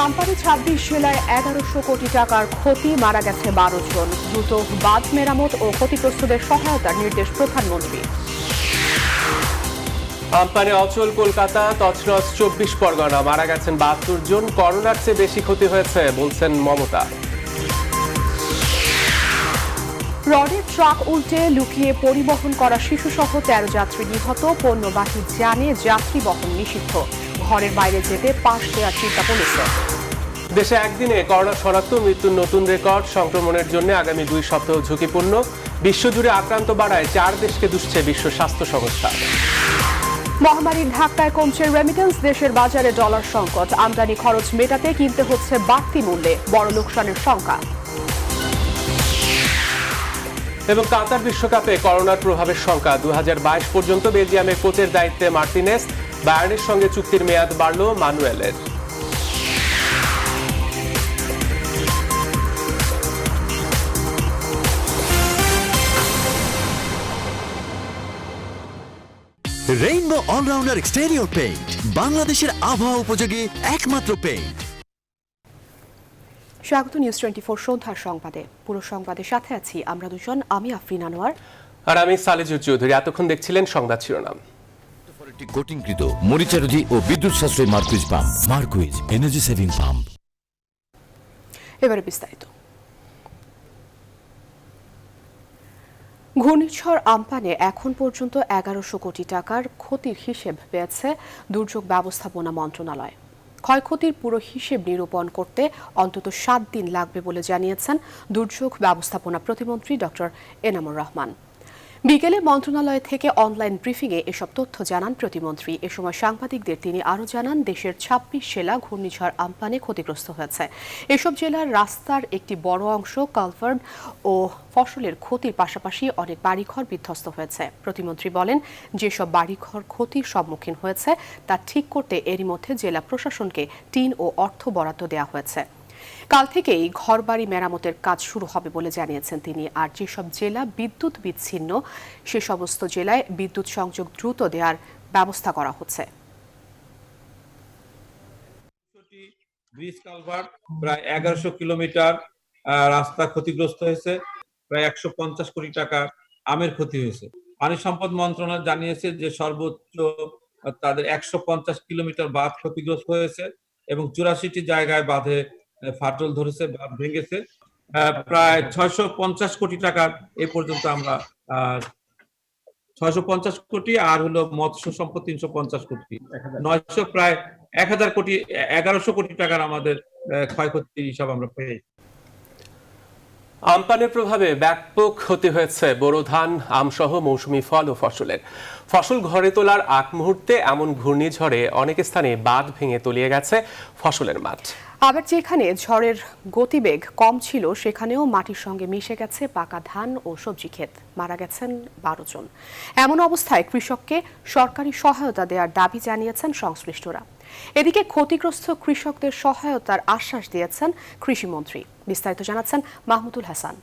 আমপানে ২৬ জেলায় ১১০০ কোটি টাকার ক্ষতি, মারা গেছে ১২ জন। দ্রুত বাঁধ মেরামত ও ক্ষতিগ্রস্তদের সহায়তার নির্দেশ প্রধানমন্ত্রী। আমপানে অচল কলকাতা, তছনছ ২৪ পরগনা, মারা গেছেন ৭২ জন। করোনার চেয়ে বেশি ক্ষতি হয়েছে বলছেন মমতা। রডের ট্রাক উল্টে লুকিয়ে পরিবহন করা শিশুসহ ১৩ যাত্রী নিহত। পণ্যবাহী যানে যাত্রী বহন নিষিদ্ধ। ঘরের বাইরে যেতে পাশ দেওয়ার চিন্তা পুলিশের। দেশে একদিনে করোনা শনাক্ত, মৃত্যুর নতুন রেকর্ড। সংক্রমণের জন্য আগামী ২ সপ্তাহ ঝুঁকিপূর্ণ। বিশ্বজুড়ে আক্রান্ত বাড়ায় ৪ দেশকে দুষছে বিশ্ব স্বাস্থ্য সংস্থা। মহামারীর ধাক্কায় কমছে রেমিটেন্স, দেশের বাজারে ডলার সংকট। আমদানি খরচ মেটাতে কিনতে হচ্ছে বাড়তি মূল্যে, বড় লোকসানের শঙ্কা। এবং কাতার বিশ্বকাপে করোনার প্রভাবের শঙ্কা। ২০২২ পর্যন্ত বেলজিয়ামের কোচের দায়িত্বে মার্টিনেস। বায়ার্নের সঙ্গে চুক্তির মেয়াদ বাড়ল মানুয়েলের। রেইনবো অলরাউন্ডার এক্সটেরিয়র পেইন্ট, বাংলাদেশের আবহাওয়া উপযোগী একমাত্র পেইন্ট। স্বাগত নিউজ 24 সন্ধ্যার সংবাদে। পুরো সংবাদের সাথে আছি আমরা দুজন, আমি আফরিন আনোয়ার আর আমি সালেজুর চৌধুরী। এতক্ষণ দেখছিলেন সংবাদ শিরোনাম। কোটিংকৃত মরিচারোধী ও বিদ্যুৎ সাশ্রয়ী Marquis pump. Marquis energy saving pump. এবারে বিস্তারিত। ঘূর্ণিঝড় আমপানে এখন পর্যন্ত ১১০০ কোটি টাকার ক্ষতির হিসেব পেয়েছে দুর্যোগ ব্যবস্থাপনা মন্ত্রণালয়। ক্ষয়ক্ষতির পুরো হিসেব নিরূপণ করতে অন্তত ৭ দিন লাগবে বলে জানিয়েছেন দুর্যোগ ব্যবস্থাপনা প্রতিমন্ত্রী ডক্টর এনামুর রহমান। বিকেলে মন্ত্রণালয় থেকে অনলাইন ব্রিফিংয়ে এসব তথ্য জানান প্রতিমন্ত্রী। এ সময় সাংবাদিকদের তিনি আরও জানান, দেশের ২৬ জেলা ঘূর্ণিঝড় আমপানে ক্ষতিগ্রস্ত হয়েছে। এসব জেলার রাস্তার একটি বড় অংশ, কালভার্ট ও ফসলের ক্ষতির পাশাপাশি অনেক বাড়িঘর বিধ্বস্ত হয়েছে। প্রতিমন্ত্রী বলেন, যেসব বাড়িঘর ক্ষতির সম্মুখীন হয়েছে তা ঠিক করতে এরই মধ্যে জেলা প্রশাসনকে টিন ও অর্থ বরাদ্দ দেওয়া হয়েছে। কাল থেকেই ঘরবাড়ি মেরামতের কাজ শুরু হবে বলে জানিয়েছেন তিনি। আর যেসব জেলা বিদ্যুৎ বিচ্ছিন্ন, সে সমস্ত জেলায় বিদ্যুৎ সংযোগ দ্রুত দেওয়ার ব্যবস্থা করা হচ্ছে। ব্রিজ কালভার্ট প্রায় ১১০০ কিলোমিটার রাস্তা ক্ষতিগ্রস্ত হয়েছে। প্রায় ১৫০ কোটি টাকা আমের ক্ষতি হয়েছে। পানি সম্পদ মন্ত্রণালয় জানিয়েছে যে সর্বোচ্চ তাদের ১৫০ কিলোমিটার বাঁধ ক্ষতিগ্রস্ত হয়েছে এবং ৮৪টি জায়গায় বাঁধে ফাটল ধরেছে, বাঁধ ভেঙেছে। প্রায় ৬৫০ কোটি টাকার এ পর্যন্ত আমরা ৬৫০ কোটি, আর হলো মৎস্য সম্পদ ৩৫০ কোটি, ৯০০ প্রায় ১০০০ কোটি, ১১০০ কোটি টাকার আমাদের ক্ষয়ক্ষতির হিসাব আমরা পেয়েছি। আমপানের প্রভাবে ব্যাপক ক্ষতি হয়েছে বোরো ধান, আমসহ মৌসুমি ফল ও ফসলের। ফসল ঘরে তোলার আগ মুহূর্তে এমন ঘূর্ণিঝড়ে অনেক স্থানে বাঁধ ভেঙে তলিয়ে গেছে ফসলের মাঠ। আবার যেখানে ঝড়ের গতিবেগ কম ছিল, সেখানেও মাটির সঙ্গে মিশে গেছে পাকা ধান ও সবজি ক্ষেত। মারা গেছেন ১২ জন। এমন অবস্থায় কৃষককে সরকারি সহায়তা দেওয়ার দাবি জানিয়েছেন সংশ্লিষ্টরা। এদিকে ক্ষতিগ্রস্ত কৃষকদের সহায়তার আশ্বাস দিয়েছেন কৃষিমন্ত্রী। বিস্তারিত জানাচ্ছেন মাহমুদুল হাসান।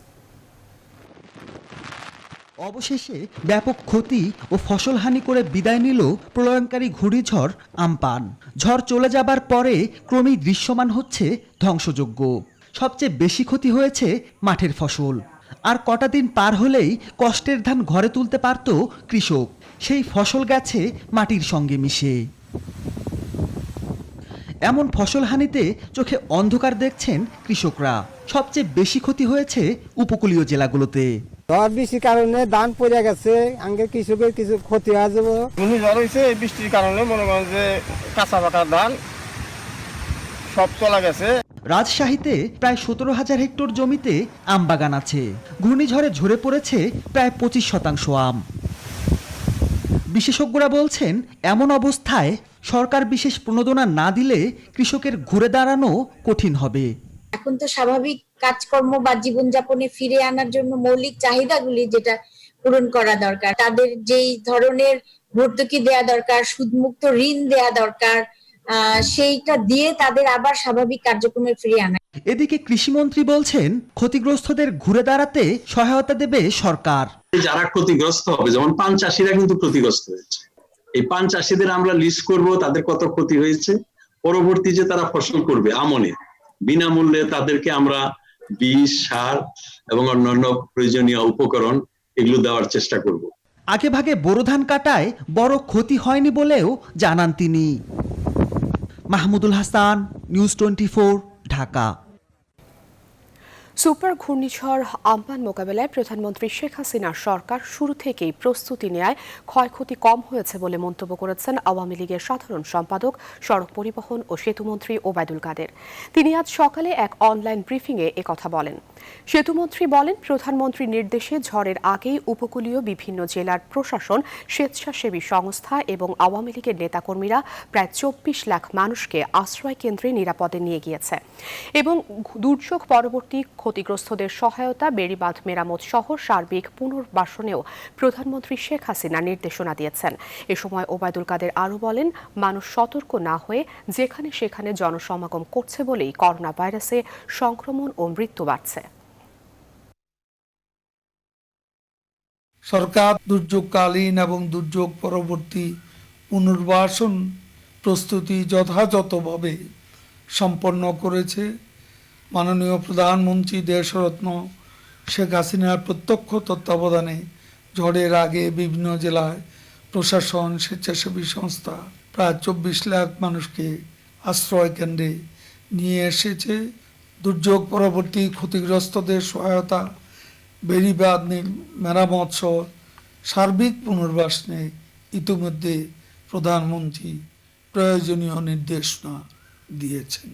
অবশেষে ব্যাপক ক্ষতি ও ফসলহানি করে বিদায় নিল প্রলয়ঙ্কারী ঘূর্ণিঝড় আমপান। ঝড় চলে যাবার পরে ক্রমেই দৃশ্যমান হচ্ছে ধ্বংসযজ্ঞ। সবচেয়ে বেশি ক্ষতি হয়েছে মাঠের ফসল। আর কটা দিন পার হলেই কষ্টের ধান ঘরে তুলতে পারত কৃষক। সেই ফসল গেছে মাটির সঙ্গে মিশে। এমন ফসলহানিতে চোখে অন্ধকার দেখছেন কৃষকরা। সবচেয়ে বেশি ক্ষতি হয়েছে উপকূলীয় জেলাগুলোতে। ঝড় বৃষ্টির কারণে ধান পড়ে গেছে, আগে কৃষকের কিছু ক্ষতি হয়ে যাবো। ঝড় হয়েছে, বৃষ্টির কারণে মনে করেন যে কাঁচা পাকা ধান সব চলা গেছে। রাজশাহীতে প্রায় ১৭,০০০ হেক্টর জমিতে আম বাগান আছে। ঘূর্ণিঝড়ে ঝরে পড়েছে প্রায় ২৫% আম। বিশেষজ্ঞরা বলছেন, এমন অবস্থায় সরকার বিশেষ প্রণোদনা না দিলে কৃষকের ঘুরে দাঁড়ানো কঠিন হবে। এখন তো স্বাভাবিক কাজকর্ম বা জীবনযাপনে ফিরে আনার জন্য মৌলিক চাহিদাগুলি যেটা পূরণ করা দরকার, তাদের যেই ধরনের ভর্তুকি দেয়া দরকার, সুদমুক্ত ঋণ দেয়া দরকার, সেইটা দিয়ে তাদের আবার স্বাভাবিক কার্যক্রমে ফিরে আনা। এদিকে কৃষিমন্ত্রী বলছেন, ক্ষতিগ্রস্তদের ঘুরে দাঁড়াতে সহায়তা দেবে সরকার। যারা ক্ষতিগ্রস্ত হবে, যেমন পান চাষিরা কিন্তু ক্ষতিগ্রস্ত হয়েছে, এই পান চাষিদের আমরা লিস্ট করব তাদের কত ক্ষতি হয়েছে, পরবর্তী যে তারা ফসল করবে আমনে বিনামূল্যে তাদেরকে আমরা বীজ, সার এবং অন্যান্য প্রয়োজনীয় উপকরণ এগুলো দেওয়ার চেষ্টা করব। আগে ভাগে বোরো ধান কাটায় বড় ক্ষতি হয়নি বলেও জানান তিনি। মাহমুদুল হাসান, নিউজ 24, ঢাকা। সুপার ঘূর্ণিঝড় আম্পান মোকাবেলায় প্রধানমন্ত্রী শেখ হাসিনার সরকার শুরু থেকেই প্রস্তুতি নেয় ক্ষয়ক্ষতি কম হয়েছে বলে মন্তব্য করেছেন আওয়ামী লীগের সাধারণ সম্পাদক, সড়ক পরিবহন ও সেতুমন্ত্রী ওবায়দুল কাদের। তিনি আজ সকালে এক অনলাইন ব্রিফিংয়ে একথা বলেন। সেতুমন্ত্রী বলেন, প্রধানমন্ত্রীর নির্দেশে ঝড়ের আগেই উপকূলীয় বিভিন্ন জেলার প্রশাসন, স্বেচ্ছাসেবী সংস্থা এবং আওয়ামী লীগের নেতাকর্মীরা প্রায় 24 লাখ মানুষকে আশ্রয় কেন্দ্রে নিরাপদে নিয়ে গিয়েছে এবং দুর্যোগ পরবর্তী ক্ষতিগ্রস্তদের সহায়তা, বেড়িবাঁধ মেরামত সহ সার্বিক পুনর্বাসনেও প্রধানমন্ত্রী শেখ হাসিনা নির্দেশনা দিয়েছেন। এ সময় ওবায়দুল কাদের আরও বলেন, মানুষ সতর্ক না হয়ে যেখানে সেখানে জনসমাগম করছে বলেই করোনা ভাইরাসে সংক্রমণ ও মৃত্যু বাড়ছে। সরকার দুর্যোগকালীন এবং দুর্যোগ পরবর্তী পুনর্বাসন প্রস্তুতি যথাযথভাবে সম্পন্ন করেছে। মাননীয় প্রধানমন্ত্রী দেশরত্ন শেখ হাসিনার প্রত্যক্ষ তত্ত্বাবধানে ঝড়ের আগে বিভিন্ন জেলায় প্রশাসন, স্বেচ্ছাসেবী সংস্থা প্রায় 24 লাখ মানুষকে আশ্রয় কেন্দ্রে নিয়ে এসেছে। দুর্যোগ পরবর্তী ক্ষতিগ্রস্তদের সহায়তা, বেড়িবাঁধ মেরামত সহ সার্বিক পুনর্বাসনে ইতিমধ্যে প্রধানমন্ত্রী প্রয়োজনীয় নির্দেশনা দিয়েছেন।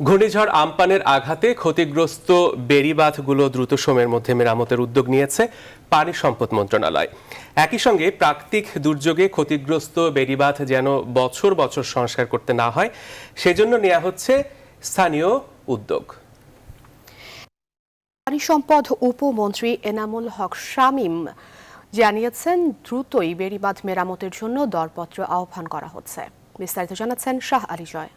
ঘূর্ণিঝড় আম্পানের আঘাতে ক্ষতিগ্রস্ত বেড়িবাঁধগুলো দ্রুত সময়ের মধ্যে মেরামতের উদ্যোগ নিয়েছে পানি সম্পদ মন্ত্রণালয়। একই সঙ্গে প্রাকৃতিক দুর্যোগে ক্ষতিগ্রস্ত বেড়িবাঁধ যেন বছর বছর সংস্কার করতে না হয়, সেজন্য নেওয়া হচ্ছে স্থানীয় উদ্যোগ। পানি সম্পদ উপমন্ত্রী এনামুল হক শামীম জানিয়েছেন, দ্রুতই বেড়িবাঁধ মেরামতের জন্য দরপত্র আহ্বান করা হচ্ছে। বিস্তারিত জানাচ্ছেন শাহ আলী জয়।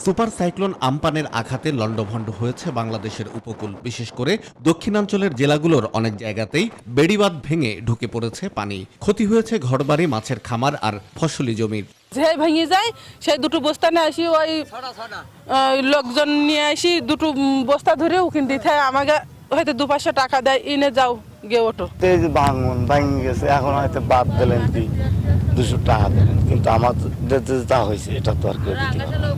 সুপার সাইক্লোন আম্পানের আঘাতে লণ্ডভণ্ড হয়েছে বাংলাদেশের উপকূল। বিশেষ করে দক্ষিণাঞ্চলের জেলাগুলোর অনেক জায়গাতেই বেড়িবাঁধ ভেঙে ঢুকে পড়েছে পানি। ক্ষতি হয়েছে ঘরবাড়ি, মাছের খামার আর ফসলি জমির। যে ভেঙে যায় সেই দুটো বস্তা নিয়ে আসি, ওই লোকজন নিয়ে আসি, দুটো বস্তা ধরে ওখান দিতে আমাকে হয়তো 200 টাকা দেয়, এনে যাও গিয়ে ওঠো। ভাঙন ভাঙে গেছে, এখন হয়তো বাদ দিলেন কি 200 টাকা দিলেন, কিন্তু আমার যা হয়েছে এটা তো আর কেউ দিতে পারে না।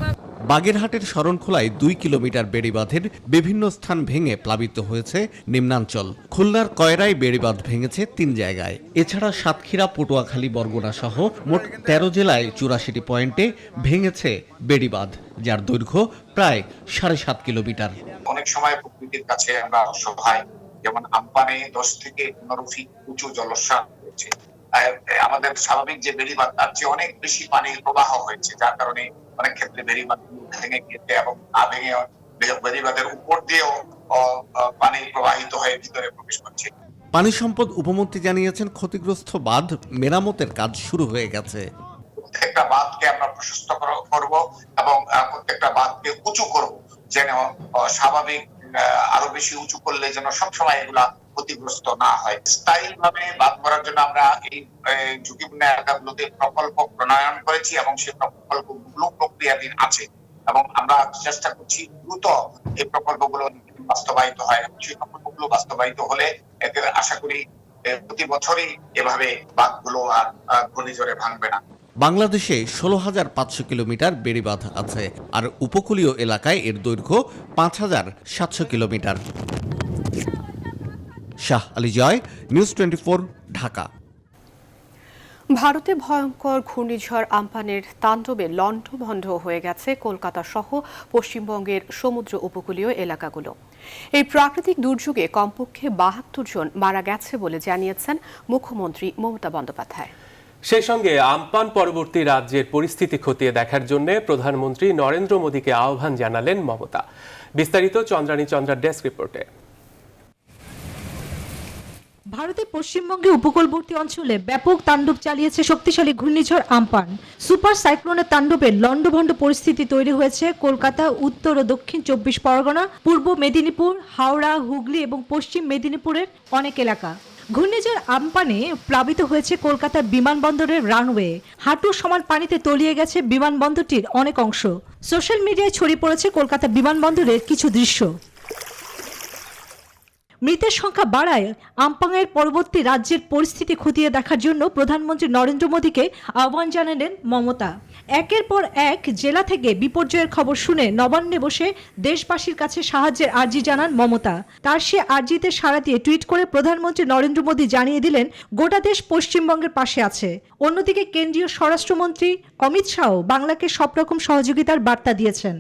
বাগেরহাটের শরণখোলায় 2 কিলোমিটার বেড়িবাঁধের বিভিন্ন স্থান ভেঙে প্লাবিত হয়েছে নিম্নাঞ্চল। খুলনার কয়রায় বেড়িবাঁধ ভেঙেছে 3 জায়গায়। এছাড়া সাতক্ষীরা, পটুয়াখালী, বরগুনা সহ মোট 13 জেলায় 84 পয়েন্টে ভেঙেছে বেড়িবাঁধ, যার দৈর্ঘ্য প্রায় 7.5 কিলোমিটার। অনেক সময় প্রকৃতির কাছে আমরা অসহায়, যেমন আম্পানে 10 থেকে 15 ফিট উঁচু জলোচ্ছ্বাস হয়েছে। আমাদের স্বাভাবিক যে বেড়িবাঁধ তার চেয়ে অনেক বেশি পানির প্রবাহ হয়েছে, যার কারণে অনেক ক্ষেত্রে বেড়িবাঁধ ভেঙে গিয়েছে এবং ভেঙে বেড়িবাঁধের উপর দিয়েও পানি প্রবাহিত হয়ে ভিতরে প্রবেশ করছে। পানি সম্পদ উপমন্ত্রী জানিয়েছেন, ক্ষতিগ্রস্ত বাঁধ মেরামতের কাজ শুরু হয়ে গেছে। প্রত্যেকটা বাঁধকে আমরা প্রশস্ত করব এবং প্রত্যেকটা বাঁধকে উঁচু করব, যেন স্বাভাবিক আরো বেশি উঁচু করলে যেন সবসময় এগুলা ক্ষতিগ্রস্ত না হয়। স্থায়ীভাবে বাঁধ করার জন্য আমরা এই ঝুঁকিপূর্ণ এলাকাগুলোতে প্রকল্প প্রণয়ন করেছি এবং সেই প্রকল্পগুলো প্রক্রিয়াধীন আছে এবং আমরা চেষ্টা করছি দ্রুত এই প্রকল্পগুলো বাস্তবায়িত হয়। সেই প্রকল্পগুলো বাস্তবায়িত হলে এতে আশা করি প্রতি বছরই এভাবে বাঁধগুলো আর ঘূর্ণিঝড়ে ভাঙবে না। বাংলাদেশে 16,500 কিলোমিটার বেড়িবাঁধ আছে, আর উপকূলীয় এলাকায় এর দৈর্ঘ্য 5,700 কিলোমিটার। শাহ আলী জয়, নিউজ 24, ঢাকা। ভারতে ভয়ঙ্কর ঘূর্ণিঝড় আম্পানের তাণ্ডবে লণ্ডভণ্ড হয়ে গেছে কলকাতা সহ পশ্চিমবঙ্গের সমুদ্র উপকূলীয় এলাকাগুলো। এই প্রাকৃতিক দুর্যোগে কমপক্ষে 72 জন মারা গেছে বলে জানিয়েছেন মুখ্যমন্ত্রী মমতা বন্দ্যোপাধ্যায়। সেই সঙ্গে আম্পান পরবর্তী রাজ্যের পরিস্থিতি খতিয়ে দেখার জন্য প্রধানমন্ত্রী নরেন্দ্র মোদীকে আহ্বান জানালেন মমতা। বিস্তারিত চন্দ্রানী চন্দ্রার ডেস্ক রিপোর্টে। ভারতের পশ্চিমবঙ্গের উপকূলবর্তী অঞ্চলে ব্যাপক তাণ্ডব চালিয়েছে শক্তিশালী ঘূর্ণিঝড় আম্পান। সুপার সাইক্লোনের তাণ্ডবে লণ্ডভণ্ড পরিস্থিতি তৈরি হয়েছে কলকাতা, উত্তর ও দক্ষিণ 24 পরগনা, পূর্ব মেদিনীপুর, হাওড়া, হুগলি এবং পশ্চিম মেদিনীপুরের অনেক এলাকা। ঘূর্ণিঝড় আম্পানে প্লাবিত হয়েছে কলকাতার বিমানবন্দরের রানওয়ে। হাঁটু সমান পানিতে তলিয়ে গেছে বিমানবন্দরটির অনেক অংশ। সোশ্যাল মিডিয়ায় ছড়িয়ে পড়েছে কলকাতা বিমানবন্দরের কিছু দৃশ্য। মৃতের সংখ্যা বাড়ায় আম্পানের পরবর্তী রাজ্যের পরিস্থিতি খতিয়ে দেখার জন্য প্রধানমন্ত্রী নরেন্দ্র মোদীকে আহ্বান জানালেন মমতা। একের পর এক জেলা থেকে বিপর্যয়ের খবর শুনে নবান্নে বসে দেশবাসীর কাছে সাহায্যের আর্জি জানান মমতা। তার সে আর্জিতে সাড়া দিয়ে টুইট করে প্রধানমন্ত্রী নরেন্দ্র মোদী জানিয়ে দিলেন গোটা দেশ পশ্চিমবঙ্গের পাশে আছে। অন্যদিকে কেন্দ্রীয় স্বরাষ্ট্রমন্ত্রী অমিত শাহ বাংলাকে সব রকম সহযোগিতার বার্তা দিয়েছেন।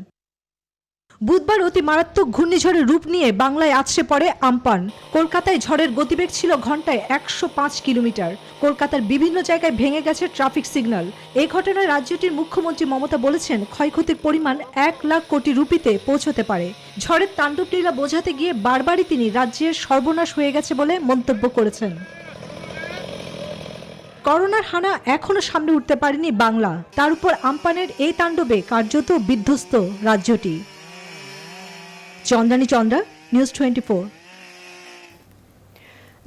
বুধবার অতি মারাত্মক ঘূর্ণিঝড়ের রূপ নিয়ে বাংলায় আছড়ে পড়ে আম্পান। কলকাতায় ঝড়ের গতিবেগ ছিল ঘন্টায় 105 কিলোমিটার। কলকাতার বিভিন্ন জায়গায় ভেঙে গেছে ট্রাফিক সিগন্যাল। এই ঘটনায় রাজ্যটির মুখ্যমন্ত্রী মমতা বলেছেন ক্ষয়ক্ষতির পরিমাণ 1 লাখ কোটি রুপিতে পৌঁছতে পারে। ঝড়ের তাণ্ডব লীলা বোঝাতে গিয়ে বারবারই তিনি রাজ্যের সর্বনাশ হয়ে গেছে বলে মন্তব্য করেছেন। করোনার হানা এখনো সামনে উঠতে পারেনি বাংলা, তার উপর আম্পানের এই তাণ্ডবে কার্যত বিধ্বস্ত রাজ্যটি। চন্দ্রানী চন্দ্রা, নিউজ 24।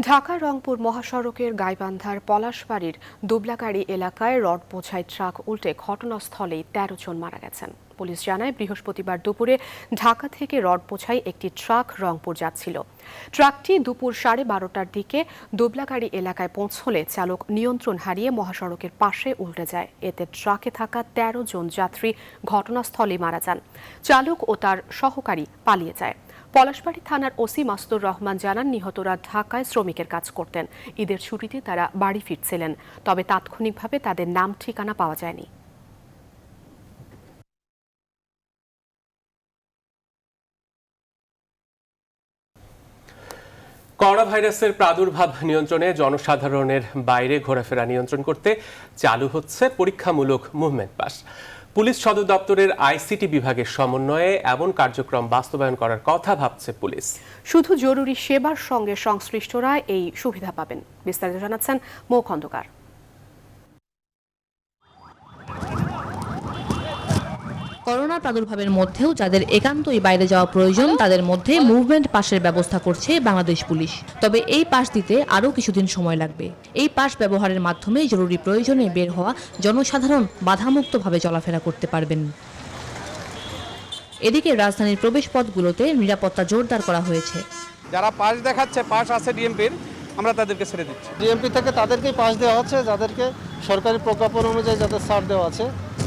ঢাকা রংপুর মহাসড়কের গাইবান্ধার পলাশবাড়ির দুবলাগাড়ি এলাকায় রড বোঝাই ট্রাক উল্টে ঘটনাস্থলেই 13 জন মারা গেছেন। পুলিশ জানায় বৃহস্পতিবার দুপুরে ঢাকা থেকে রড বোঝাই একটি ট্রাক রংপুর যাচ্ছিল। ট্রাকটি দুপুর 12:30টার দিকে দুবলাগাড়ি এলাকায় পৌঁছলে চালক নিয়ন্ত্রণ হারিয়ে মহাসড়কের পাশে উল্টে যায়। এতে ট্রাকে থাকা 13 জন যাত্রী ঘটনাস্থলেই মারা যান। চালক ও তার সহকারী পালিয়ে যায়। পলাশবাড়ি থানার ওসি মাসুদুর রহমান জানান, নিহতরা ঢাকায় শ্রমিকের কাজ করতেন। ঈদের ছুটিতে তারা বাড়ি ফিরছিলেন, তবে তাৎক্ষণিকভাবে তাদের নাম ঠিকানা পাওয়া যায়নি। করোনা ভাইরাসের প্রাদুর্ভাব নিয়ন্ত্রণে জনসাধারণের বাইরে ঘোরাফেরা নিয়ন্ত্রণ করতে চালু হচ্ছে পরীক্ষামূলক মুভমেন্ট পাস। পুলিশ সদর দপ্তরের আইসিটি বিভাগের সমন্বয়ে এমন কার্যক্রম বাস্তবায়ন করার কথা ভাবছে পুলিশ। শুধু জরুরি সেবার সঙ্গে সংশ্লিষ্টরা এই সুবিধা পাবেন। বিস্তারিত জানাচ্ছেন মৌ খন্দকার। করোনা প্রাদুর্ভাবের মধ্যেও যাদের একান্তই বাইরে যাওয়া প্রয়োজন তাদের মধ্যে মুভমেন্ট পাসের ব্যবস্থা করছে বাংলাদেশ পুলিশ। তবে এই পাস দিতে আরও কিছুদিন সময় লাগবে। এই পাস ব্যবহারের মাধ্যমে জরুরি প্রয়োজনে বের হওয়া জনসাধারণ বাধামুক্তভাবে চলাফেরা করতে পারবেন। এদিকে রাজধানীর প্রবেশপথগুলোতে নিরাপত্তা জোরদার করা হয়েছে। যারা পাস দেখাচ্ছে, পাস আছে ডিএমপির, আমরা তাদেরকে ছেড়ে দিচ্ছি। ডিএমপি থেকে তাদেরকেই পাস দেওয়া হচ্ছে, যাদেরকে সরকারি প্রজ্ঞাপন অনুযায়ী যাদের ছাড় দেওয়া আছে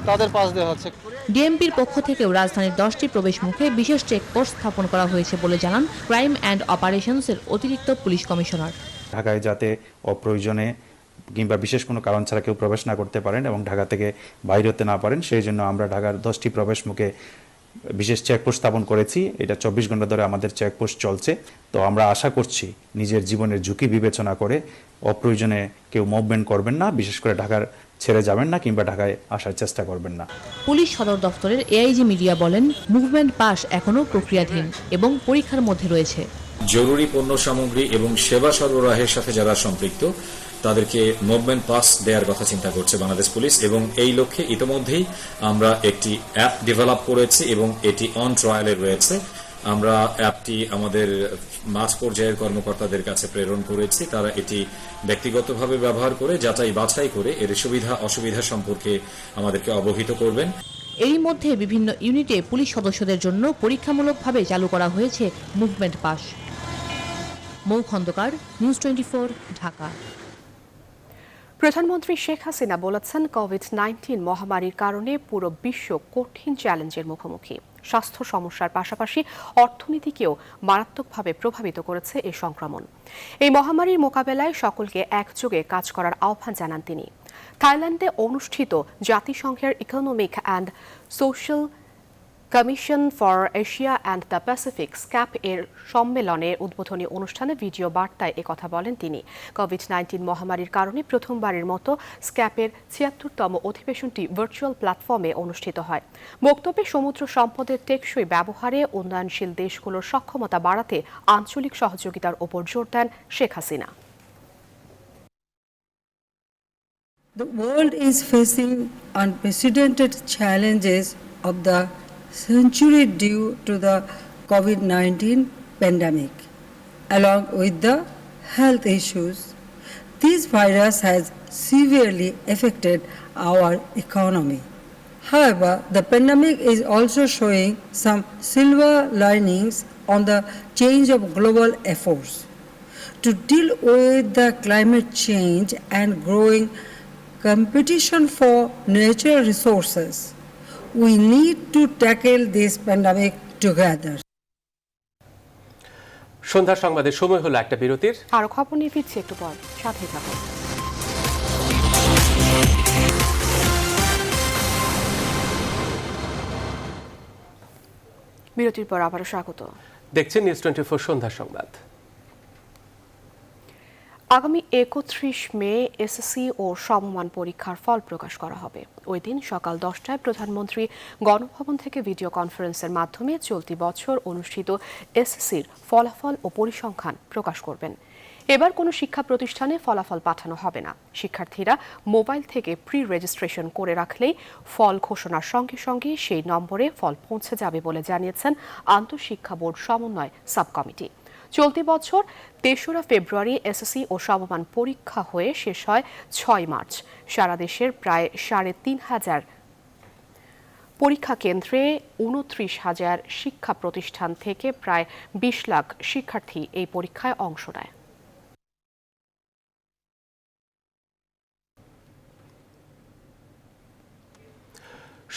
তাদের পাস দেওয়া হচ্ছে। ডিএমপির পক্ষ থেকেও রাজধানীর 10টি প্রবেশ মুখে বিশেষ চেকপোস্ট স্থাপন করা হয়েছে বলে জানান ক্রাইম অ্যান্ড অপারেশনসের অতিরিক্ত পুলিশ কমিশনার। ঢাকায় যাতে অপ্রয়োজনে কিংবা বিশেষ কোনো কারণ ছাড়া কেউ প্রবেশ না করতে পারেন এবং ঢাকা থেকে বাইরে হতে না পারেন, সেই জন্য আমরা ঢাকার 10টি প্রবেশ মুখে বিশেষ চেকপোস্ট স্থাপন করেছি। এটা 24 ঘন্টা ধরে আমাদের চেকপোস্ট চলছে। তো আমরা আশা করছি নিজের জীবনের ঝুঁকি বিবেচনা করে অপ্রয়োজনে কেউ মুভমেন্ট করবেন না, বিশেষ করে ঢাকার ছেড়ে যাবেন না কিংবা ঢাকায় আসার চেষ্টা করবেন না। পুলিশ সদর দপ্তরের এআইজি মিডিয়া বলেন, মুভমেন্ট পাস এখনও প্রক্রিয়াধীন এবং পরীক্ষার মধ্যে রয়েছে। জরুরি পণ্য সামগ্রী এবং সেবা সরবরাহের সাথে যারা সম্পৃক্ত তাদেরকে মুভমেন্ট পাস দেওয়ার কথা চিন্তা করছে বাংলাদেশ পুলিশ এবং এই লক্ষ্যে ইতিমধ্যেই আমরা একটি অ্যাপ ডেভেলপ করেছি এবং এটি অন ট্রায়ালে রয়েছে। আমরা অ্যাপটি আমাদের মাঝ পর্যায়ের কর্মকর্তাদের কাছে প্রেরণ করেছি। তারা এটি ব্যক্তিগতভাবে ব্যবহার করে যাচাই বাছাই করে এর সুবিধা অসুবিধা সম্পর্কে আমাদেরকে অবহিত করবেন। এরই মধ্যে বিভিন্ন ইউনিটে পুলিশ সদস্যদের জন্য পরীক্ষামূলকভাবে চালু করা হয়েছে মুভমেন্ট পাস। মৌ খন্দকার, নিউজ 24, ঢাকা। প্রধানমন্ত্রী শেখ হাসিনা বলেছেন, কোভিড-19 মহামারীর কারণে পুরো বিশ্ব কঠিন চ্যালেঞ্জের মুখোমুখি। স্বাস্থ্য সমস্যার পাশাপাশি অর্থনীতিকেও মারাত্মকভাবে প্রভাবিত করেছে এই সংক্রমণ। এই মহামারীর মোকাবেলায় সকলকে একযোগে কাজ করার আহ্বান জানান তিনি। থাইল্যান্ডে অনুষ্ঠিত জাতিসংঘের economic and social commission for Asia and the Pacific স্ক্যাপ এর সম্মেলনের উদ্বোধনী অনুষ্ঠানে ভিডিও বার্তায় একথা বলেন তিনি। কোভিড-19 মহামারীর কারণে প্রথমবারের মতো স্ক্যাপের 76তম অধিবেশনটি ভার্চুয়াল প্ল্যাটফর্মে অনুষ্ঠিত হয়। বক্তব্যে সমুদ্র সম্পদের টেকসই ব্যবহারে উন্নয়নশীল দেশগুলোর সক্ষমতা বাড়াতে আঞ্চলিক সহযোগিতার ওপর জোর দেন Sheikh Hasina. The world is facing unprecedented challenges of the century due to the COVID-19 pandemic, along with the health issues, this virus has severely affected our economy. However, the pandemic is also showing some silver linings on the change of global efforts. To deal with the climate change and growing competition for natural resources, we need to tackle this pandemic together. সন্ধ্যার সংবাদের সময় হলো একটা বিরতির। আরো খবর নিয়ে ফিরছি একটু পর, সাথে থাকুন। বিরতির পর আবারও স্বাগত। দেখছেন নিউজ 24 সন্ধ্যার সংবাদ। আগামী 31 মে এসএসসি ও সমমান পরীক্ষার ফল প্রকাশ করা হবে। ওই দিন সকাল 10টায় প্রধানমন্ত্রী গণভবন থেকে ভিডিও কনফারেন্সের মাধ্যমে চলতি বছর অনুষ্ঠিত এসএসসির ফলাফল ও পরিসংখ্যান প্রকাশ করবেন। এবার কোনো শিক্ষা প্রতিষ্ঠানে ফলাফল পাঠানো হবে না। শিক্ষার্থীরা মোবাইল থেকে প্রি রেজিস্ট্রেশন করে রাখলেই ফল ঘোষণার সঙ্গে সঙ্গে সেই নম্বরে ফল পৌঁছে যাবে বলে জানিয়েছেন আন্তঃশিক্ষা বোর্ড সমন্বয় সাব কমিটি। চলতি বছর ৩রা ফেব্রুয়ারি এসএসসি ও সমমান পরীক্ষা হয়ে শেষ হয় ৬ মার্চ। সারা দেশের প্রায় ৩৫০০ পরীক্ষা কেন্দ্রে ২৯,০০০ শিক্ষা প্রতিষ্ঠান থেকে প্রায় ২০ লাখ শিক্ষার্থী এই পরীক্ষায় অংশ নেয়।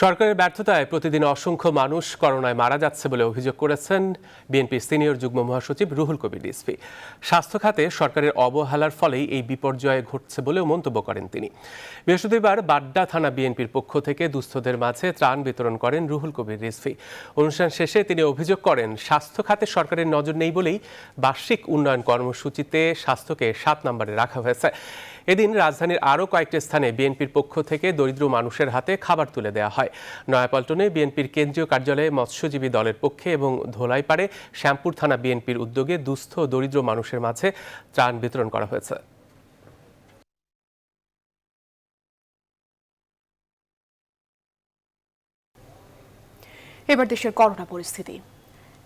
সরকারের ব্যর্থতায় প্রতিদিন অসংখ্য মানুষ করোনায় মারা যাচ্ছে বলে অভিযোগ করেছেন বিএনপির সিনিয়র যুগ্ম মহাসচিব রুহুল কবির রিজভী। স্বাস্থ্য খাতে সরকারের অবহেলার ফলেই এই বিপর্যয় ঘটছে বলেও মন্তব্য করেন তিনি। বৃহস্পতিবার বাড্ডা থানা বিএনপির পক্ষ থেকে দুস্থদের মাঝে ত্রাণ বিতরণ করেন রুহুল কবির রিজভী। অনুষ্ঠান শেষে তিনি অভিযোগ করেন, স্বাস্থ্য খাতে সরকারের নজর নেই বলেই বার্ষিক উন্নয়ন কর্মসূচিতে স্বাস্থ্যকে 7 নম্বরে রাখা হয়েছে। এদিন রাজধানীর আরও কয়েকটি স্থানে বিএনপির পক্ষ থেকে দরিদ্র মানুষের হাতে খাবার তুলে দেওয়া হয়। নয়াপল্টনে বিএনপির কেন্দ্রীয় কার্যালয়ে মৎস্যজীবী দলের পক্ষে এবং ধোলাইপাড়ে শ্যামপুর থানা বিএনপির উদ্যোগে দুস্থ দরিদ্র মানুষের মাঝে ত্রাণ বিতরণ করা হয়েছে। এবার দেশের করোনা পরিস্থিতি।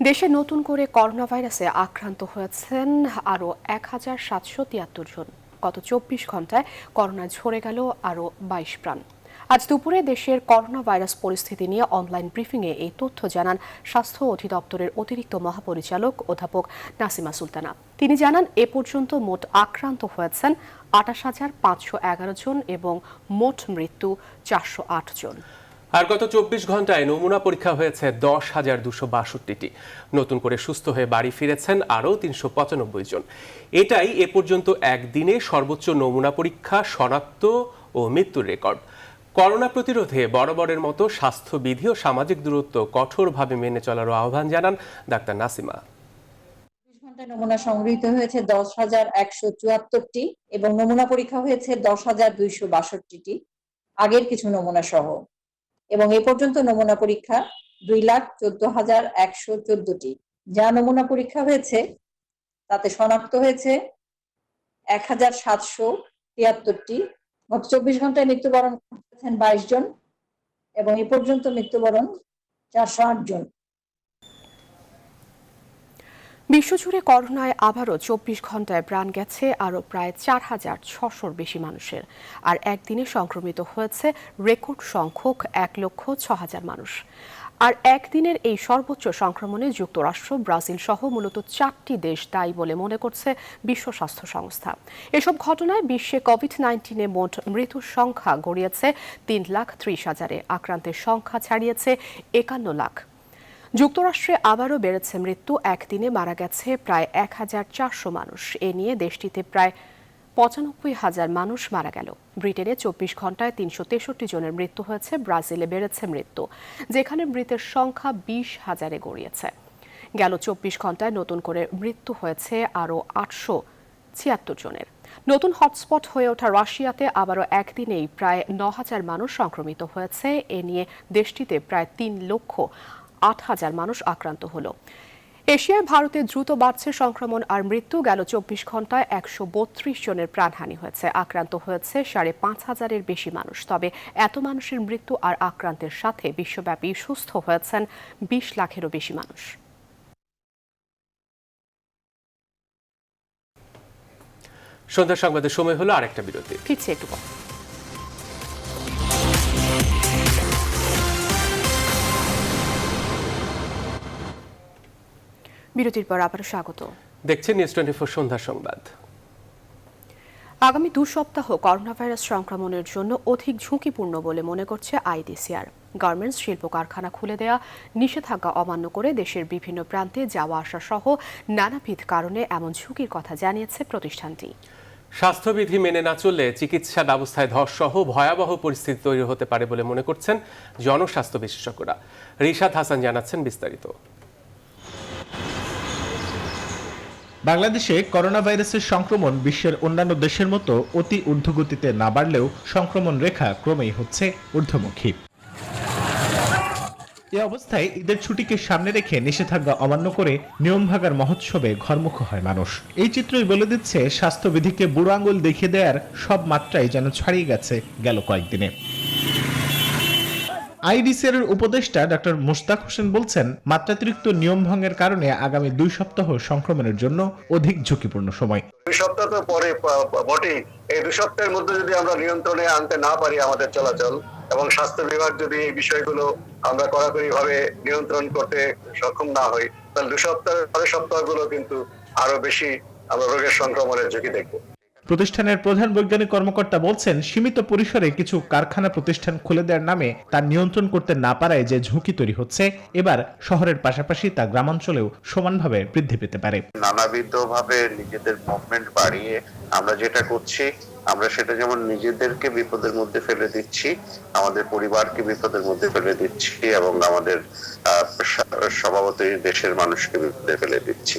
দেশে নতুন করে করোনা ভাইরাসে আক্রান্ত হয়েছেন আরও ১,৭৭৩ জন। গত ২৪ ঘন্টায় করোনায় ঝরে গেল আরও ২২ প্রাণ। আজ দুপুরে দেশের করোনা ভাইরাস পরিস্থিতি নিয়ে অনলাইন ব্রিফিংয়ে এই তথ্য জানান স্বাস্থ্য অধিদপ্তরের অতিরিক্ত মহাপরিচালক অধ্যাপক নাসিমা সুলতানা। তিনি জানান, এ পর্যন্ত মোট আক্রান্ত হয়েছেন ২৮,৫১১ জন এবং মোট মৃত্যু ৪০৮ জন। আর গত ২৪ ঘন্টায় নমুনা পরীক্ষা হয়েছে ১০,২৬২টি। নতুন করে সুস্থ হয়ে বাড়ি ফিরেছেন আরও ৩৯৫ জন। এটাই এ পর্যন্ত একদিনে সর্বোচ্চ নমুনা পরীক্ষা, শনাক্ত ও মৃত্যুর রেকর্ড। করোনা প্রতিরোধে বরাবরের মতো স্বাস্থ্যবিধি ও সামাজিক দূরত্ব কঠোরভাবে মেনে চলারও আহ্বান জানান ডাক্তার নাসিমা। নমুনা সংগৃহীত হয়েছে 10,174টি এবং নমুনা পরীক্ষা হয়েছে 10,262টি, আগের কিছু নমুনা সহ। এবং এ পর্যন্ত নমুনা পরীক্ষা 2,14,114টি। যা নমুনা পরীক্ষা হয়েছে তাতে শনাক্ত হয়েছে 1,773টি। গত 24 ঘন্টায় মৃত্যুবরণ করেছেন 22 জন এবং এ পর্যন্ত মৃত্যুবরণ 408 জন। বিশ্বজুড়ে করোনায় আবারও 24 ঘন্টায় প্রাণ গেছে আরও প্রায় 4,600-র বেশি মানুষের। আর একদিনে সংক্রমিত হয়েছে রেকর্ড সংখ্যক 1,06,000 মানুষ। আর একদিনের এই সর্বোচ্চ সংক্রমণে যুক্তরাষ্ট্র, ব্রাজিল সহ মূলত 4টি দেশ দায়ী বলে মনে করছে বিশ্ব স্বাস্থ্য সংস্থা। এসব ঘটনায় বিশ্বে কোভিড-19 মোট মৃত্যুর সংখ্যা গড়িয়েছে 3,30,000-এ। আক্রান্তের সংখ্যা ছাড়িয়েছে 51 লাখ। যুক্তরাষ্ট্রে আবারও বেড়েছে মৃত্যু। একদিনে মারা গেছে প্রায় 1,400 মানুষ। এ নিয়ে দেশটিতে প্রায় 95,000 মানুষ মারা গেল। ব্রিটেনে 24 ঘন্টায় 363 জনের মৃত্যু হয়েছে। ব্রাজিলে বেড়েছে মৃত্যু, যেখানে মৃতের সংখ্যা 20,000-এ গড়িয়েছে। গেল 24 ঘন্টায় নতুন করে মৃত্যু হয়েছে আরও 876 জনের। নতুন হটস্পট হয়ে ওঠা রাশিয়াতে আবারও একদিনেই প্রায় 9,000 মানুষ সংক্রমিত হয়েছে। এ নিয়ে দেশটিতে প্রায় 3,08,000 মানুষ আক্রান্ত হলো। এশিয়ায় ভারতে দ্রুত বাড়ছে সংক্রমণ আর মৃত্যু। গেল 24 ঘন্টায় 132 জনের প্রাণহানি হয়েছে। আক্রান্ত হয়েছে 5,500-এর বেশি মানুষ। তবে এত মানুষের মৃত্যু আর আক্রান্তের সাথে বিশ্বব্যাপী সুস্থ হয়েছেন 20 লাখেরও বেশি মানুষ। সন্ধ্যা সংবাদের সময় হলো আরেকটা বিরতি। ফিরছি একটু পর। বিরতির পর আবারও স্বাগত। দেখছেন নিউজ 24 সন্ধ্যা সংবাদ। আগামী 2 সপ্তাহ করোনা ভাইরাস সংক্রমণের জন্য অধিক ঝুঁকিপূর্ণ বলে মনে করছে আইডিসিআর। গার্মেন্টস শিল্প কারখানা খুলে দেয়া, নিষেধাজ্ঞা অমান্য করে দেশের বিভিন্ন প্রান্তে যাওয়া আসা সহ নানাবিধ কারণে এমন ঝুঁকির কথা জানিয়েছে প্রতিষ্ঠানটি। স্বাস্থ্যবিধি মেনে না চললে চিকিৎসা ব্যবস্থায় ধস সহ ভয়াবহ পরিস্থিতি তৈরি হতে পারে বলে মনে করছেন জনস্বাস্থ্য বিশেষজ্ঞরা। রিশাদ হাসান জানাচ্ছেন বিস্তারিত। বাংলাদেশে করোনা ভাইরাসের সংক্রমণ বিশ্বের অন্যান্য দেশের মতো অতি ঊর্ধ্বগতিতে না বাড়লেও সংক্রমণ রেখা ক্রমেই হচ্ছে ঊর্ধ্বমুখী। এ অবস্থায় ঈদের ছুটিকে সামনে রেখে নিষেধাজ্ঞা অমান্য করে নিয়ম ভাঙার মহোৎসবে ঘরমুখো হয় মানুষ। এই চিত্রই বলে দিচ্ছে স্বাস্থ্যবিধিকে বুড়ো আঙুল দেখিয়ে দেওয়ার সব মাত্রাই যেন ছাড়িয়ে গেছে গেল কয়েকদিনে। আইডিসিআর উপদেষ্টা ডক্টর মুশতাক হোসেন বলছেন, মাত্রাতিরিক্ত নিয়ম ভঙ্গের কারণে আগামী 2 সপ্তাহ সংক্রমণের জন্য অধিক ঝুঁকিপূর্ণ সময়। 2 সপ্তাহ তো পরে বটেই, এই 2 সপ্তাহের মধ্যে যদি আমরা নিয়ন্ত্রণে আনতে না পারি আমাদের চলাচল, এবং স্বাস্থ্য বিভাগ যদি এই বিষয়গুলো আমরা কড়াকড়ি ভাবে নিয়ন্ত্রণ করতে সক্ষম না হই, তাহলে 2 সপ্তাহের পরের সপ্তাহগুলো কিন্তু আরো বেশি আমরা রোগের সংক্রমণের ঝুঁকি দেখব। প্রতিষ্ঠানের প্রধান বৈজ্ঞানিক কর্মকর্তা বলছেন, সীমিত পরিসরে কিছু কারখানা প্রতিষ্ঠান খুলে দেওয়ার নামে তার নিয়ন্ত্রণ করতে না পারায় যে ঝুঁকি তৈরি হচ্ছে, এবার শহরের পাশাপাশি তা গ্রামাঞ্চলেও সমানভাবে বৃদ্ধি পেতে পারে। নানাবিধভাবে নিজেদের মুভমেন্ট বাড়িয়ে আমরা যেটা করছি, আমরা সেটা যেমন নিজেদেরকে বিপদের মধ্যে ফেলে দিচ্ছি, আমাদের পরিবারকে বিপদের মধ্যে ফেলে দিচ্ছি, এবং আমাদের স্বভাবতই দেশের মানুষকে বিপদে ফেলে দিচ্ছি।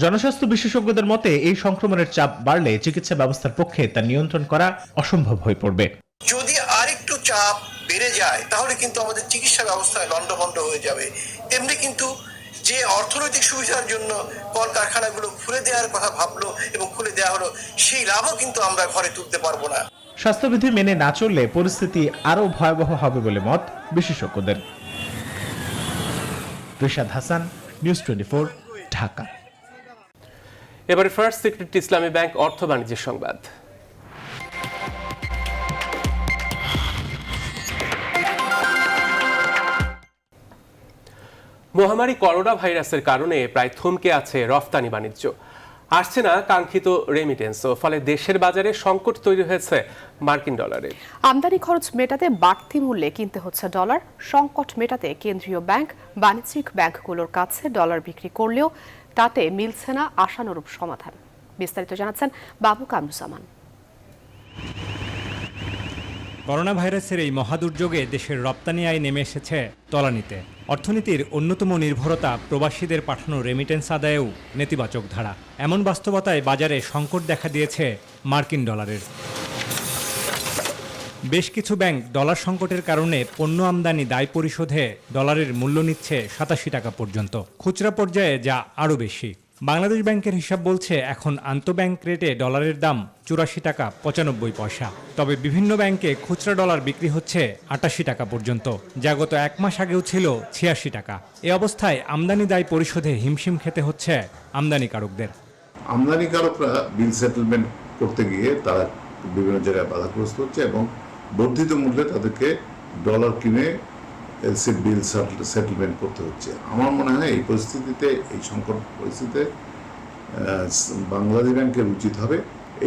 জনস্বাস্থ্য বিশেষজ্ঞদের মতে, এই সংক্রমণের চাপ বাড়লে চিকিৎসা ব্যবস্থার পক্ষে তা নিয়ন্ত্রণ করা অসম্ভব হয়ে পড়বে। যদি আরেকটু চাপ বেড়ে যায় তাহলে কিন্তু আমাদের চিকিৎসা ব্যবস্থায় লন্ডভন্ড হয়ে যাবে। তেমনি কিন্তু যে অর্থনৈতিক সুবিধার জন্য কলকারখানাগুলো খুলে দেওয়ার কথা ভাবলো এবং খুলে দেওয়া হলো, সেই লাভও কিন্তু আমরা ঘরে তুলতে পারবো না। স্বাস্থ্যবিধি মেনে না চললে পরিস্থিতি আরও ভয়াবহ হবে বলে মত বিশেষজ্ঞদের। রিশাদ হাসান, নিউজ 24, ঢাকা। এবারে ফার্স্ট সিকিউরিটি ইসলামী ব্যাংক অর্থ বাণিজ্যের সংবাদ। মহামারী করোনা ভাইরাসের কারণে প্রায় থমকে আছে রফতানি বাণিজ্য। আসছে না কাঙ্ক্ষিত রেমিটেন্সও, ফলে দেশের বাজারে সংকট তৈরি হয়েছে মার্কিন ডলারের। আমদানি খরচ মেটাতে বাড়তি মূল্যে কিনতে হচ্ছে ডলার। সংকট মেটাতে কেন্দ্রীয় ব্যাংক বাণিজ্যিক ব্যাংকগুলোর কাছে ডলার বিক্রি করলেও তাতে মিলছে না আশানুরূপ সমাধান। বিস্তারিত জানাচ্ছেন বাবু কামরুজ্জামান। করোনা ভাইরাসের এই মহাদুর্যোগে দেশের রপ্তানি আয় নেমে এসেছে তলানিতে। অর্থনীতির অন্যতম নির্ভরতা প্রবাসীদের পাঠানো রেমিটেন্স আদায়েও নেতিবাচক ধারা। এমন বাস্তবতায় বাজারে সংকট দেখা দিয়েছে মার্কিন ডলারের। বেশ কিছু ব্যাংক ডলার সংকটের কারণে পণ্য আমদানি দায় পরিশোধে ডলারের মূল্য নিচ্ছে 87 টাকা পর্যন্ত, খুচরা পর্যায়ে যা আরও বেশি। বাংলাদেশ ব্যাংকের হিসাব বলছে এখন আন্তঃব্যাংক রেটে ডলারের দাম 84 টাকা 95 পয়সা। তবে বিভিন্ন ব্যাংকে খুচরা ডলার বিক্রি হচ্ছে 88 টাকা পর্যন্ত, যা গত 1 মাস আগেও ছিল 86 টাকা। এ অবস্থায় আমদানি দায় পরিশোধে হিমশিম খেতে হচ্ছে আমদানিকারকদের। আমদানিকারকরা বিল সেটেলমেন্ট করতে গিয়ে তারা বিভিন্ন জায়গায় বাধাগ্রস্ত হচ্ছে এবং বর্ধিত মূল্যে তাদেরকে ডলার কিনে এলসি বিল সেটেলমেন্ট করতে হচ্ছে। আমার মনে হয় এই পরিস্থিতিতে, এই সংকট পরিস্থিতিতে বাংলাদেশ ব্যাংকের উচিত হবে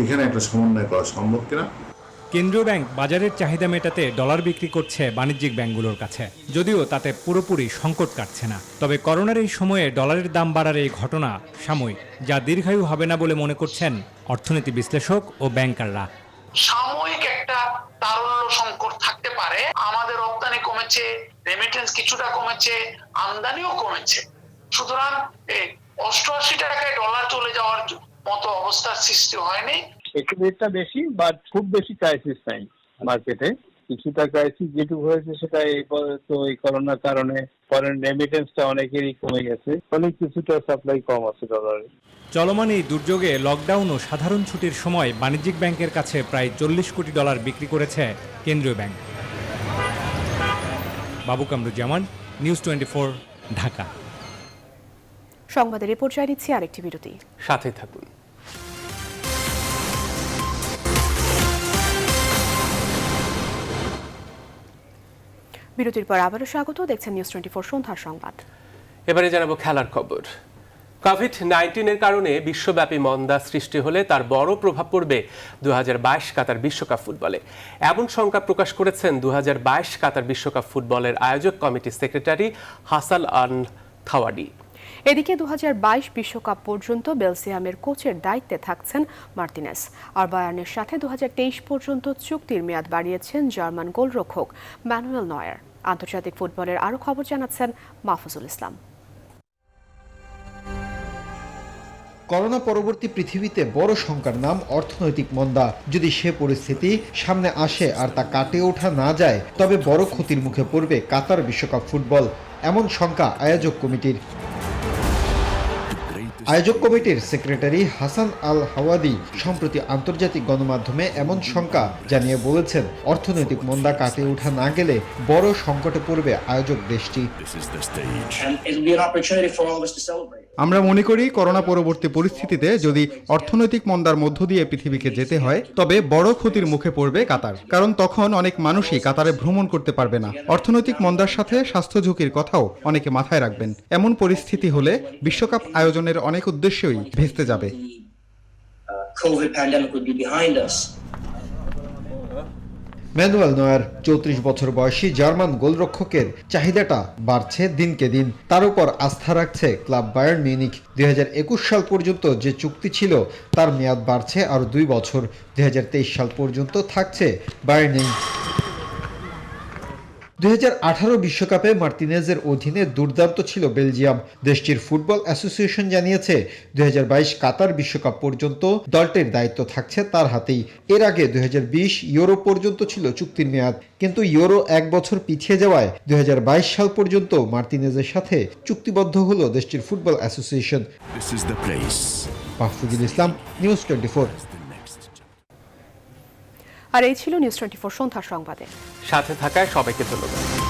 এখানে একটা সমন্বয় করা সম্ভব কিনা। কেন্দ্রীয় ব্যাংক বাজারের চাহিদা মেটাতে ডলার বিক্রি করছে বাণিজ্যিক ব্যাংকগুলোর কাছে, যদিও তাতে পুরোপুরি সংকট কাটছে না। তবে করোনার এই সময়ে ডলারের দাম বাড়ার এই ঘটনা সাময়িক, যা দীর্ঘায়ু হবে না বলে মনে করছেন অর্থনীতি বিশ্লেষক ও ব্যাংকাররা। সাময়িক একটা তারল্য সংকট থাকতে পারে। আমাদের রপ্তানি কমেছে, রেমিটেন্স কিছুটা কমেছে, আমদানিও কমেছে। সুতরাং 88 টাকায় ডলার চলে যাওয়ার মতো অবস্থার সৃষ্টি হয়নি। একটু রেটটা বেশি, বাট খুব বেশি ক্রাইসিস নাই মার্কেটে। কিছুটা ক্রাইসিস যেটুকু হয়েছে সেটা এই করোনার কারণে ফরেন রেমিটেন্সটা অনেকেরই কমে গেছে, ফলে কিছুটা সাপ্লাই কম আছে ডলারের। চলমান এই দুর্যোগে লকডাউন ও সাধারণ ছুটির সময় বাণিজ্যিক ব্যাংকের কাছে প্রায় 40 কোটি ডলার বিক্রি করেছে কেন্দ্রীয় ব্যাংক। বাবু কামরুজ্জামান, নিউজ 24, ঢাকা। সংবাদের এ পর্যায়ে নিচ্ছি আরেকটি বিরতি, সাথে থাকুন। বিরতির পর আবারও স্বাগত, দেখছেন নিউজ 24 সন্ধ্যার সংবাদ। এবারে জানাবো খেলার খবর। কোভিড-19 কারণে বিশ্বব্যাপী মন্দা সৃষ্টি হলে তার বড় প্রভাব পড়বে 2022 কাতার বিশ্বকাপ ফুটবলে। এমন শঙ্কা প্রকাশ করেছেন 2022 কাতার বিশ্বকাপ ফুটবলের আয়োজক কমিটির সেক্রেটারি হাসান আল থাওয়াডি। এদিকে 2022 বিশ্বকাপ পর্যন্ত বেলজিয়ামের কোচের দায়িত্বে থাকছেন মার্টিনেস, আর বায়ার্নের সাথে 2023 পর্যন্ত চুক্তির মেয়াদ বাড়িয়েছেন জার্মান গোলরক্ষক ম্যানুয়েল নয়ার। আন্তর্জাতিক ফুটবলের আরও খবর জানাচ্ছেন মাহফুজুল ইসলাম। করোনা পরবর্তী পৃথিবীতে বড় শঙ্কার নাম অর্থনৈতিক মন্দা। যদি সে পরিস্থিতি সামনে আসে আর তা কাটিয়ে ওঠা না যায়, তবে বড় ক্ষতির মুখে পড়বে কাতার বিশ্বকাপ ফুটবল, এমন শঙ্কা আয়োজক কমিটির। আয়োজক কমিটির সেক্রেটারি হাসান আল হাওয়াদি সম্প্রতি আন্তর্জাতিক গণমাধ্যমে এমন শঙ্কা জানিয়ে বলেছেন, অর্থনৈতিক মন্দা কাটিয়ে ওঠা না গেলে বড় সংকটে পড়বে আয়োজক দেশটি। আমরা মনে করি করোনা পরবর্তী পরিস্থিতিতে যদি অর্থনৈতিক মন্দার মধ্য দিয়ে পৃথিবীকে যেতে হয়, তবে বড় ক্ষতির মুখে পড়বে কাতার, কারণ তখন অনেক মানুষই কাতারে ভ্রমণ করতে পারবে না। অর্থনৈতিক মন্দার সাথে স্বাস্থ্য ঝুঁকির কথাও অনেকে মাথায় রাখবেন। এমন পরিস্থিতি হলে বিশ্বকাপ আয়োজনের অনেক উদ্দেশ্যই ভেস্তে যাবে। ম্যানুয়েল নয়ার 34 বছর বয়সী জার্মান গোলরক্ষকের চাহিদাটা বাড়ছে দিনকে দিন। তার উপর আস্থা রাখছে ক্লাব বায়ার্ন মিউনিখ। 2021 সাল পর্যন্ত যে চুক্তি ছিল তার মেয়াদ বাড়ছে আরও 2 বছর। 2023 সাল পর্যন্ত থাকছে বায়ার্নেই। 2018 বিশ্বকাপে মার্টিনেজের অধীনে দুর্দান্ত ছিল বেলজিয়াম। দেশটির ফুটবল অ্যাসোসিয়েশন জানিয়েছে 2022 কাতার বিশ্বকাপ পর্যন্ত দলটির দায়িত্ব থাকছে তার হাতেই। এর আগে 2020 ইউরো পর্যন্ত ছিল চুক্তির মেয়াদ, কিন্তু ইউরো 1 বছর পিছিয়ে যাওয়ায় 2022 সাল পর্যন্ত মার্টিনেজের সাথে চুক্তিবদ্ধ হলো দেশটির ফুটবল অ্যাসোসিয়েশন। মাহফুজুল ইসলাম, নিউজ 24। আর এই ছিল নিউজ 24 সন্ধ্যার সংবাদে। সাথে থাকায় সবাইকে ধন্যবাদ।